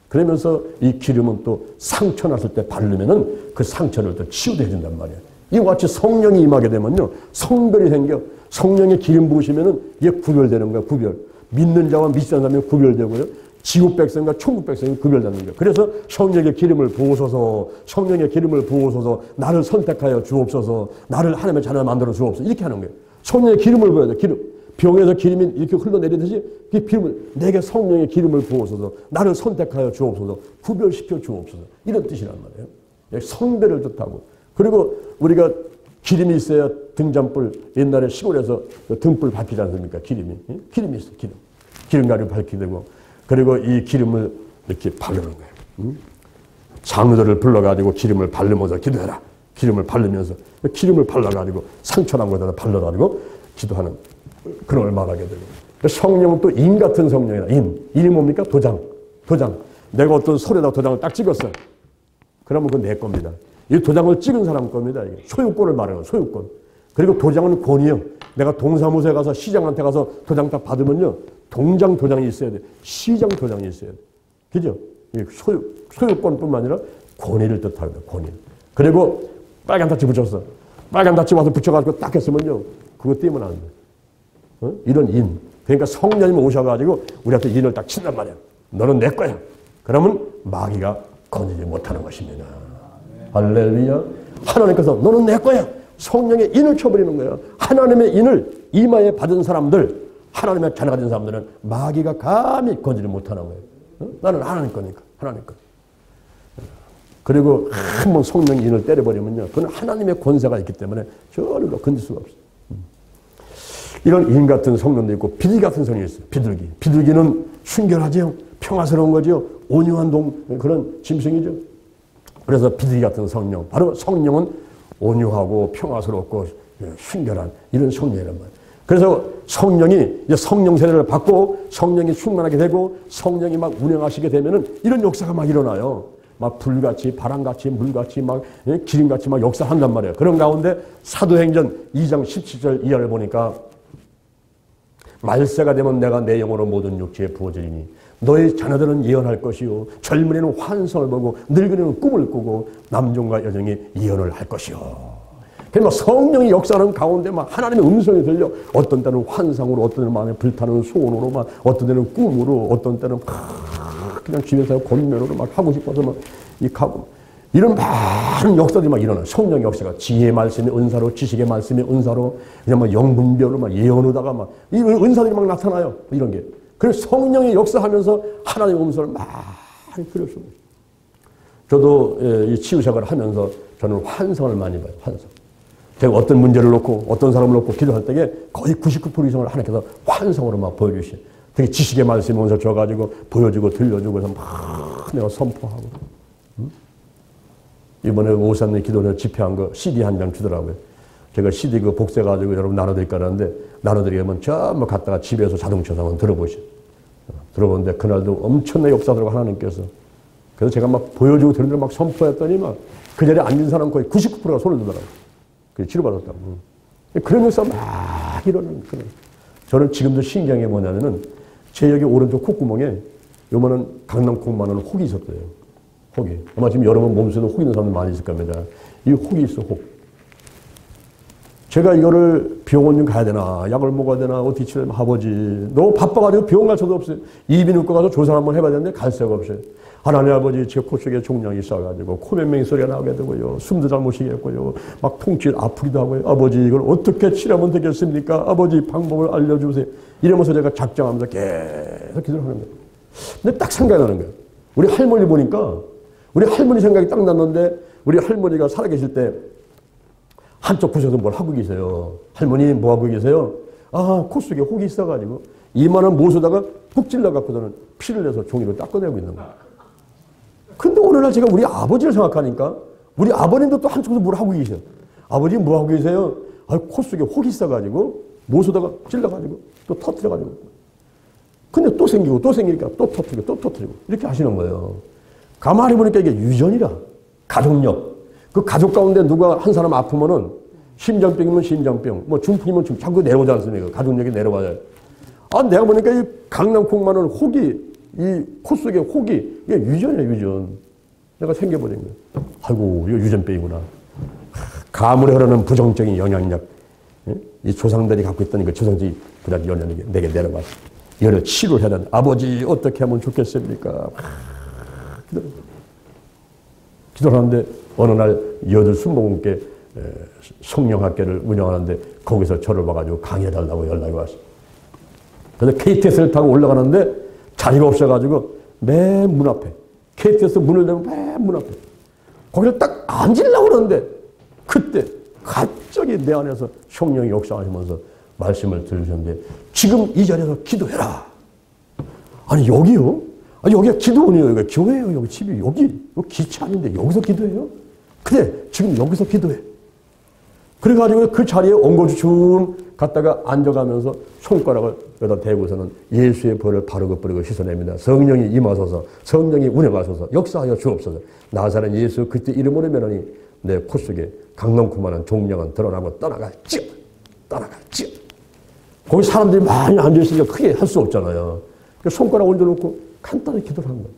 그러면서 이 기름은 또 상처 났을 때 바르면은 그 상처를 또 치유도 해준단 말이에요. 이와 같이 성령이 임하게 되면요. 성별이 생겨. 성령의 기름 부으시면은 이게 구별되는 거야, 구별. 믿는 자와 믿지 않는 사람이 구별되고요. 지옥 백성과 천국 백성이 구별되는 거예요. 그래서 성령의 기름을 부으소서, 성령의 기름을 부으소서, 나를 선택하여 주옵소서, 나를 하나님의 자녀로 만들어 주옵소서, 이렇게 하는 거예요. 성령의 기름을 부어야 돼, 기름. 병에서 기름이 이렇게 흘러내리듯이 그 기름을, 내게 성령의 기름을 부어소서, 나를 선택하여 주옵소서, 구별시켜 주옵소서, 이런 뜻이란 말이에요. 성별을 뜻하고. 그리고 우리가 기름이 있어야 등잔불, 옛날에 시골에서 등불 밝히지 않습니까? 기름이. 기름이 있어, 기름. 기름가루 밝히게 되고. 그리고 이 기름을 이렇게 바르는 거예요. 장로들을 불러가지고 기름을 바르면서 기도해라. 기름을 바르면서, 기름을 발라가지고 상처난 곳에다 발라가지고 기도하는 그런 걸 말하게 되고. 성령은 또 인 같은 성령이다. 인이 뭡니까? 도장. 내가 어떤 소리에다 도장을 딱 찍었어. 그러면 그건 내 겁니다. 이 도장을 찍은 사람 겁니다. 이게 소유권을 말하는 거예요. 소유권. 그리고 도장은 권위요. 내가 동사무소에 가서 시장한테 가서 도장 딱 받으면요. 도장이 있어야 돼. 시장 도장이 있어야 돼. 그죠? 소유권뿐만 아니라 권위를 뜻합니다. 권위. 그리고 빨간 다치 붙였어. 빨간 다치 와서 붙여가지고 딱 했으면요. 그거 띄면 안 돼. 이런 인. 그러니까 성령님이 오셔가지고 우리한테 인을 딱 친단 말이야. 너는 내 거야. 그러면 마귀가 건지지 못하는 것입니다. 할렐루야. 하나님께서 너는 내 거야. 성령의 인을 쳐버리는 거야. 하나님의 인을 이마에 받은 사람들, 하나님의 자녀가 된 사람들은 마귀가 감히 건지지 못하는 거예요. 나는 하나님 거니까. 하나님 거. 그리고 한번 성령의 인을 때려버리면요. 그건 하나님의 권세가 있기 때문에 저를 건질 수가 없어요. 이런 인 같은 성령도 있고 비둘기 같은 성령이 있어요. 비둘기. 비둘기는 순결하죠. 평화스러운 거죠. 온유한 그런 짐승이죠. 그래서 비둘기 같은 성령. 바로 성령은 온유하고 평화스럽고 순결한 이런 성령이란 말이에요. 그래서 성령이 이제 성령 세례를 받고 성령이 충만하게 되고 성령이 막 운행하시게 되면은 이런 역사가 막 일어나요. 막 불같이 바람같이 물같이 막 기름같이 막 역사한단 말이에요. 그런 가운데 사도행전 2장 17절 이하를 보니까 말세가 되면 내가 내 영으로 모든 육체에 부어지리니 너의 자녀들은 예언할 것이요 젊은이는 환상을 보고 늙은이는 꿈을 꾸고 남종과 여종이 예언을 할 것이요. 그러니까 성령이 역사하는 가운데 막 하나님의 음성이 들려. 어떤 때는 환상으로, 어떤 때는 마음에 불타는 소원으로, 막 어떤 때는 꿈으로, 어떤 때는 그냥 집에서 권면으로 막 하고 싶어서 막 하고 이런 많은 역사들이 막 일어나. 성령 역사가 지혜의 말씀의 은사로, 지식의 말씀의 은사로, 그냥 막 영분별로 막 예언하다가 막 이 은사들이 막 나타나요. 이런 게. 그래서 성령이 역사하면서 하나님의 음성을 많이 들었어요. 저도 이 치유작을 하면서 저는 환상을 많이 봐요. 환상. 제가 어떤 문제를 놓고 어떤 사람을 놓고 기도할 때에 거의 99% 이상을 하나님께서 환상으로 막 보여주시죠. 되게 지식의 말씀을 먼저 줘가지고 보여주고 들려주고 해서 막 내가 선포하고. 이번에 오산리 기도를 집회한 거 CD 한 장 주더라고요. 제가 CD 그 복사해가지고 여러분 나눠드릴까 하는데 나눠드리면 전부 갔다가 집에서 자동차에서 한번 들어보시죠. 들어보는데 그날도 엄청난 역사들과 하나님께서. 그래서 제가 막 보여주고 들으면서 막 선포했더니 막 그 자리에 앉은 사람 거의 99%가 손을 들더라고요. 그래서 치료받았다고. 그러면서 막 이러는 그런. 저는 지금도 신기한 게 뭐냐면은 제 여기 오른쪽 콧구멍에 요만한 강남 콩만한 혹이 있었대요. 혹이. 아마 지금 여러분 몸속에도 혹 있는 사람들 많이 있을 겁니다. 이 혹이 있어, 혹. 제가 이거를 병원 좀 가야 되나, 약을 먹어야 되나, 어떻게 치료하면 아버지. 너무 바빠가지고 병원 갈 수도 없어요. 이비인후과 가서 조사 한번 해봐야 되는데 갈 새가 없어요. 하나님 아버지, 제 코 속에 종양이 있어가지고 코맹맹 소리가 나게 되고요. 숨도 잘 못 쉬겠고요. 막 통증 아프기도 하고요. 아버지, 이걸 어떻게 치료하면 되겠습니까? 아버지, 방법을 알려주세요. 이러면서 제가 작정하면서 계속 기도를 하는 거예요. 근데 딱 생각이 나는 거예요. 우리 할머니 보니까, 우리 할머니 생각이 딱 났는데, 우리 할머니가 살아계실 때 한쪽 부셔서 뭘 하고 계세요. 할머니 뭐 하고 계세요? 아, 코 속에 혹이 있어가지고 이만한 못에다가 푹 찔러갖고서는 피를 내서 종이로 닦아내고 있는 거예요. 근데 오늘날 제가 우리 아버지를 생각하니까 우리 아버님도 또 한쪽에서 뭘 하고 계세요. 아버지 뭐 하고 계세요? 코 속에 혹이 있어가지고 못오다가 찔러가지고 또 터뜨려가지고. 근데 또 생기고 또 생기니까 또 터뜨리고 또 터뜨리고 이렇게 하시는 거예요. 가만히 보니까 이게 유전이라. 가족력. 그 가족 가운데 누가 한 사람 아프면은 심장병이면 심장병, 뭐 중풍이면 중풍 자꾸 내려오지 않습니까? 가족력이 내려와요. 아, 내가 보니까 이 강낭콩 마늘 혹이 이 코 속에 혹이 이게 유전이에요, 유전. 내가 생겨버린 거예요. 아이고, 이거 유전병이구나. 가물에 흐르는 부정적인 영향력. 이 조상들이 갖고 있던 그 조상적인 영향력이 내게 내려왔어. 이거를 치료를 해야 되는데, 아버지, 어떻게 하면 좋겠습니까? 기도를 하는데, 어느 날 8순복음께 성령학교를 운영하는데, 거기서 저를 봐가지고 강의해달라고 연락이 왔어요. 그래서 KTX를 타고 올라가는데, 자리가 없어가지고 맨 문 앞에 KTX 문을 열면 맨 문 앞에 거기를 딱 앉으려고 그러는데 그때 갑자기 내 안에서 성령이 역사하시면서 말씀을 들으셨는데 지금 이 자리에서 기도해라. 아니 여기요? 아니 여기가 기도원이에요. 여기가 교회예요. 여기 집이 여기 기치 아닌데 여기서 기도해요? 그래 지금 여기서 기도해. 그래가지고 그 자리에 엉거주춤 갔다가 앉아가면서 손가락을 여기다 대고서는 예수의 벌을 바르고 뿌리고 씻어냅니다. 성령이 임하소서, 성령이 운행하소서, 역사하여 주옵소서. 나사렛 예수 그때 이름으로 면하니 내 코 속에 강낭콩만한 종량은 드러나고 떠나갈지어. 떠나갈지어. 거기 사람들이 많이 앉아있으니까 크게 할 수 없잖아요. 손가락 얹어놓고 간단히 기도를 한 거예요.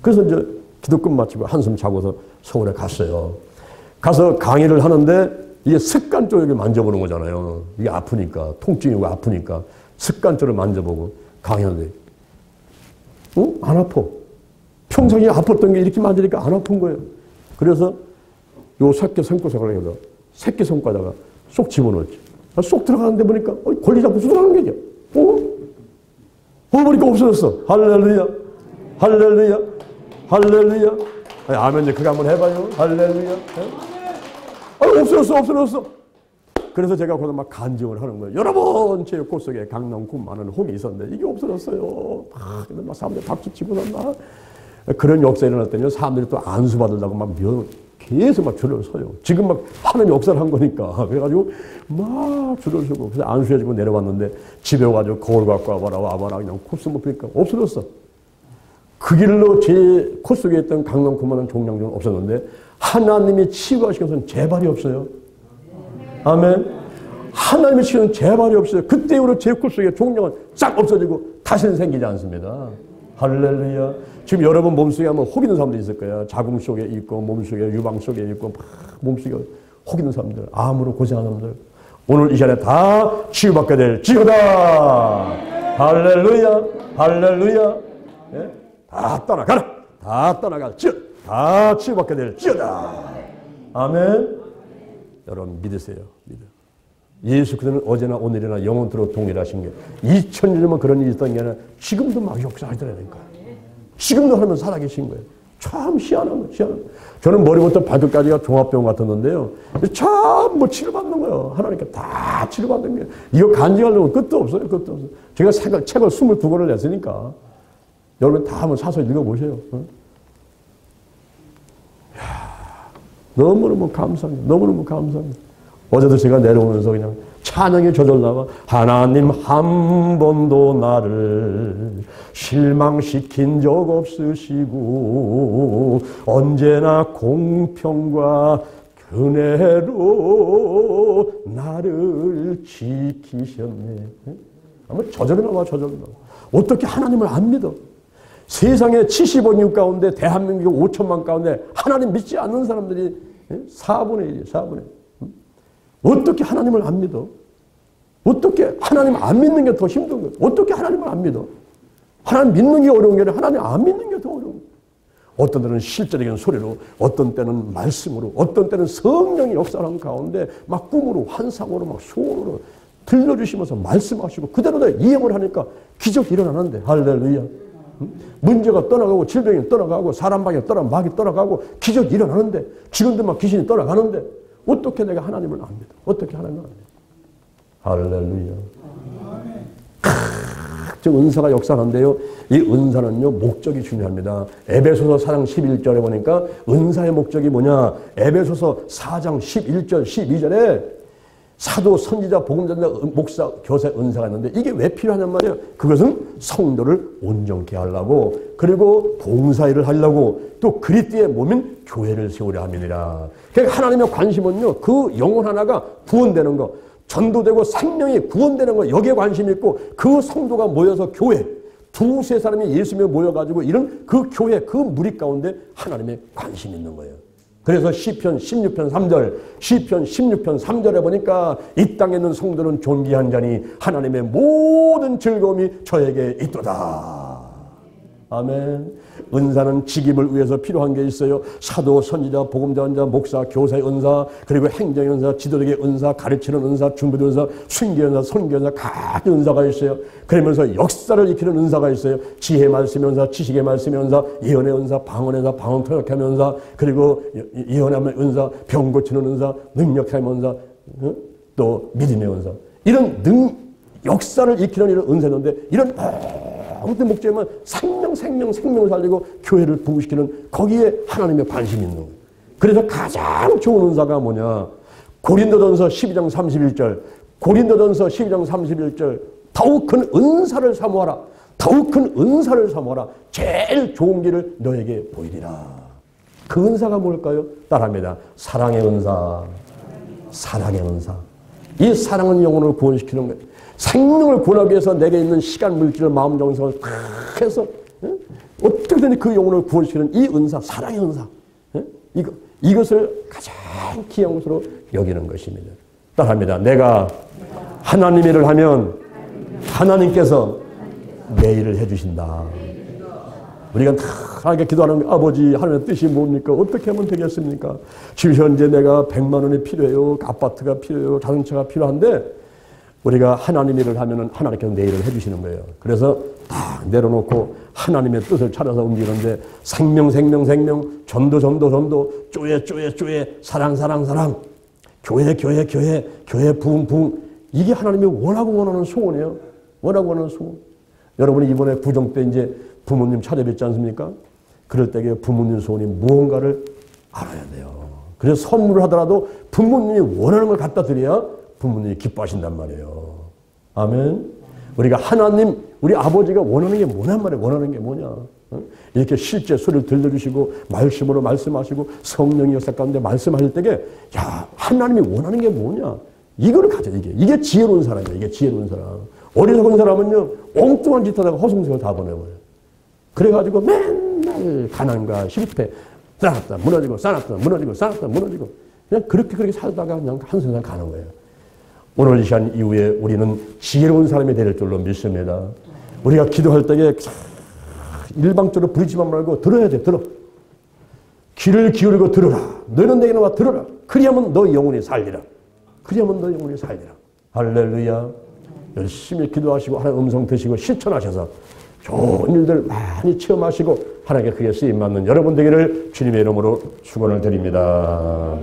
그래서 이제 기도 끝마치고 한숨 자고서 서울에 갔어요. 가서 강의를 하는데 이게 습관적으로 만져보는 거잖아요. 이게 아프니까, 통증이 오고 아프니까 습관적으로 만져보고 강의하는데, 안 아파. 평상시에 아팠던 게 이렇게 만지니까 안 아픈 거예요. 그래서 요 새끼 손가락에다, 새끼 손가락에다가 쏙 집어넣었지. 쏙 들어가는데 보니까, 권리 잡고 들어가는 거죠. 보니까 없어졌어. 할렐루야. 할렐루야. 할렐루야. 아멘, 그거 한번 해봐요. 할렐루야. 없어졌어. 그래서 제가 거기서 막 간증을 하는 거예요. 여러분, 제 코 속에 강낭콩 많은 혹이 있었는데 이게 없어졌어요. 근데 막 사람들이 박수 치고 막 그런 역사가 일어났더니 사람들이 또 안수 받으려고 막 계속 막 줄을 서요. 지금 막 하는 역사를 한 거니까. 그래가지고 막 줄을 서고 그래서 안수해주고 내려왔는데 집에 와가지고 거울 갖고 와봐라 그냥 코스 못 피니까 없어졌어. 그 길로 제 코 속에 있던 강낭콩 많은 종량종은 없었는데 하나님이 치유하시고서는 재발이 없어요. 아멘. 하나님이 치유는 재발이 없어요. 그때 이후로 제 코 속에 종량은 싹 없어지고 다시는 생기지 않습니다. 할렐루야. 지금 여러분 몸속에 하면 혹 있는 사람들이 있을 거예요. 자궁 속에 있고 몸속에 유방 속에 있고 몸속에 혹 있는 사람들, 암으로 고생하는 사람들 오늘 이 자리에 다 치유받게 될지어다. 할렐루야. 할렐루야. 예? 다 떠나가라. 다 떠나갈지어다. 다 치유받게 될지어다. 아멘. 여러분 믿으세요. 예수 그리스도는 어제나 오늘이나 영원토록 동일하신 게 2000년이면 그런 일이 있던 게 아니라 지금도 막 역사하시더라니까. 지금도 하나님은 살아계신 거예요. 참 희한한 거예요. 희한한 거예요. 저는 머리부터 발끝까지가 종합병원 같았는데요. 참 뭐 치료받는 거예요. 하나님께 다 치료받는 거예요. 이거 간증하려면 끝도 없어요. 끝도 없어요. 제가 책을 22권을 냈으니까 여러분 다 한번 사서 읽어보세요. 너무너무 감사합니다. 너무너무 감사합니다. 어제도 제가 내려오면서 그냥 찬양이 저절나와 하나님 한 번도 나를 실망시킨 적 없으시고 언제나 공평과 은혜로 나를 지키셨네. 아마 저절나와 저절나와. 어떻게 하나님을 안 믿어? 세상에 70억 인구 가운데 대한민국 5천만 가운데 하나님 믿지 않는 사람들이 4분의 1이에요. 4분의 1. 어떻게 하나님을 안 믿어? 어떻게 하나님 안 믿는 게 더 힘든 거예요? 어떻게 하나님을 안 믿어? 하나님 믿는 게 어려운 게 아니라 하나님 안 믿는 게 더 어려운 거예요. 어떤 때는 실제적인 소리로, 어떤 때는 말씀으로, 어떤 때는 성령이 역사하는 가운데 막 꿈으로, 환상으로, 막 소원으로 들려주시면서 말씀하시고 그대로 다 이행을 하니까 기적이 일어나는데 할렐루야. 문제가 떠나가고 질병이 떠나가고 사람 방에 떠나가고 막이 떠나가고 기적이 일어나는데 지금도 막 귀신이 떠나가는데 어떻게 내가 하나님을 안 믿어? 어떻게 하나님을 안 믿어? 할렐루야. 은사가 역사하는데요. 이 은사는요, 목적이 중요합니다. 에베소서 4장 11절에 보니까 은사의 목적이 뭐냐? 에베소서 4장 11절, 12절에 사도, 선지자, 복음전자, 목사, 교사 은사가 있는데 이게 왜 필요하냔 말이에요. 그것은 성도를 온전케 하려고, 그리고 봉사일을 하려고, 또 그리스도의 몸인 교회를 세우려 함이니라. 그러니까 하나님의 관심은요, 그 영혼 하나가 구원되는 거, 전도되고 생명이 구원되는 거, 여기에 관심이 있고, 그 성도가 모여서 교회, 두세 사람이 예수님에 모여가지고 이런 그 교회, 그 무리 가운데 하나님의 관심이 있는 거예요. 그래서 시편 16편 3절, 시편 16편 3절에 보니까 이 땅에 있는 성도는 존귀한 자니 하나님의 모든 즐거움이 저에게 있도다. 아멘. 은사는 직임을 위해서 필요한 게 있어요. 사도, 선지자, 복음전자, 목사, 교사의 은사, 그리고 행정의 은사, 지도력의 은사, 가르치는 은사, 중보의 은사, 순교의 은사, 선교의 은사, 각 은사가 있어요. 그러면서 역사를 익히는 은사가 있어요. 지혜 말씀의 은사, 지식의 말씀의 은사, 예언의 은사, 방언의 은사, 방언 통역하는 은사, 그리고 예언하는 은사, 병 고치는 은사, 능력하는 은사, 또 믿음의 은사. 이런 역사를 익히는 이런 은사인데, 이런 모든 목적이면 생명을 살리고 교회를 부흥시키는, 거기에 하나님의 관심이 있는 거예요. 그래서 가장 좋은 은사가 뭐냐? 고린도전서 12장 31절, 고린도전서 12장 31절, 더욱 큰 은사를 사모하라. 더욱 큰 은사를 사모하라. 제일 좋은 길을 너에게 보이리라. 그 은사가 뭘까요? 따라합니다. 사랑의 은사. 사랑의 은사. 이 사랑은 영혼을 구원시키는 거예요. 생명을 구원하기 위해서 내게 있는 시간, 물질을, 마음, 정성을 다 해서 어떻게든 그 영혼을 구원시키는 이 은사, 사랑의 은사, 이것을 가장 귀한 것으로 여기는 것입니다. 따라합니다. 내가 하나님 일을 하면 하나님께서 내 일을 해주신다. 우리가 다 하나님께 기도하는 아버지, 하나님의 뜻이 뭡니까? 어떻게 하면 되겠습니까? 지금 현재 내가 100만 원이 필요해요. 아파트가 필요해요. 자동차가 필요한데 우리가 하나님 일을 하면은 하나님께서 내 일을 해주시는 거예요. 그래서 다 내려놓고 하나님의 뜻을 찾아서 움직이는데 생명, 전도, 쪼에, 사랑, 교회, 부흥. 이게 하나님이 원하는 소원이에요. 원하는 소원. 여러분이 이번에 구정 때 이제 부모님 찾아뵙지 않습니까? 그럴 때 부모님 소원이 무언가를 알아야 돼요. 그래서 선물을 하더라도 부모님이 원하는 걸 갖다 드려야 부모님이 기뻐하신단 말이에요. 아멘. 우리가 하나님, 우리 아버지가 원하는 게 뭐냔 말이에요. 원하는 게 뭐냐. 이렇게 실제 소리를 들려주시고 말씀으로 말씀하시고 성령의 역사 가운데 말씀하실 때에 야, 하나님이 원하는 게 뭐냐. 이거를 가져. 이게 지혜로운 사람이에요. 이게 지혜로운 사람. 어리석은 사람은요, 엉뚱한 짓 하다가 허송세월 다 보내버려요. 그래가지고 맨날 가난과 실패, 쌓았다 무너지고 그냥 그렇게 살다가 그냥 한 세상 가는 거예요. 오늘 이 시간 이후에 우리는 지혜로운 사람이 될 줄로 믿습니다. 우리가 기도할 때에 일방적으로 부르지만 말고 들어야 돼. 들어. 귀를 기울이고 들으라. 너는 내게 나와 들으라. 그리하면 너 영혼이 살리라. 할렐루야. 열심히 기도하시고 하나님 음성 드시고 실천하셔서 좋은 일들 많이 체험하시고 하나님께 크게 쓰임받는 여러분 되기를 주님의 이름으로 축원을 드립니다.